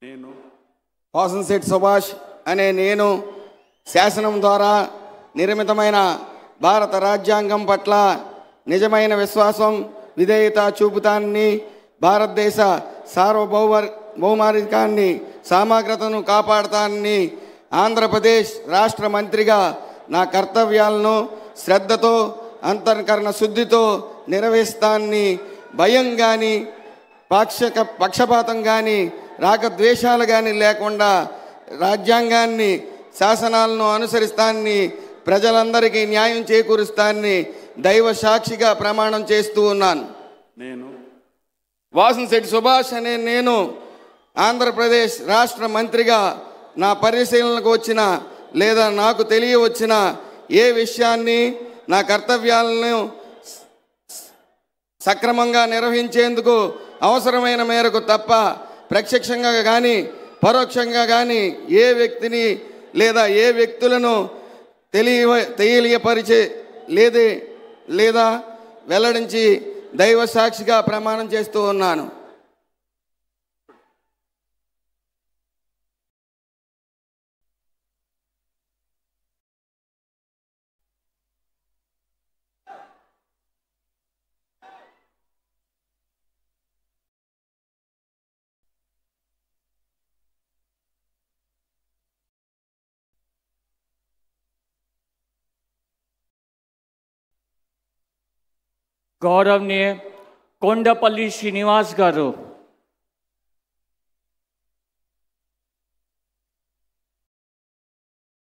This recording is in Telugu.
నేను వాసంశెట్టి సుభాష్ అనే నేను శాసనం ద్వారా నిర్మితమైన భారత రాజ్యాంగం పట్ల నిజమైన విశ్వాసం విధేయత చూపుతానని, భారతదేశ సార్వభౌమాధికారాన్ని సమగ్రతను కాపాడుతానని, ఆంధ్రప్రదేశ్ రాష్ట్ర మంత్రిగా నా కర్తవ్యాలను శ్రద్ధతో అంతఃకరణ శుద్ధితో నిర్వహిస్తానని, భయం కానీ పక్షపాతం కానీ రాగద్వేషాలు కానీ లేకుండా రాజ్యాంగాన్ని శాసనాలను అనుసరిస్తానని, ప్రజలందరికీ న్యాయం చేకూరుస్తానని దైవ సాక్షిగా ప్రమాణం చేస్తూ ఉన్నాను. నేను వాసంశెట్టి సుభాష్ అనే నేను ఆంధ్రప్రదేశ్ రాష్ట్ర మంత్రిగా నా పరిశీలనకు వచ్చిన లేదా నాకు తెలియవచ్చిన ఏ విషయాన్ని నా కర్తవ్యాలను సక్రమంగా నిర్వహించేందుకు అవసరమైన మేరకు తప్ప ప్రత్యక్షంగా కానీ పరోక్షంగా కానీ ఏ వ్యక్తిని లేదా ఏ వ్యక్తులను తెలియపరిచే లేదా వెల్లడించి దైవ సాక్షిగా ప్రమాణం చేస్తూ ఉన్నాను. गौरवनीय कोंडपल्ली श्रीनिवास गारू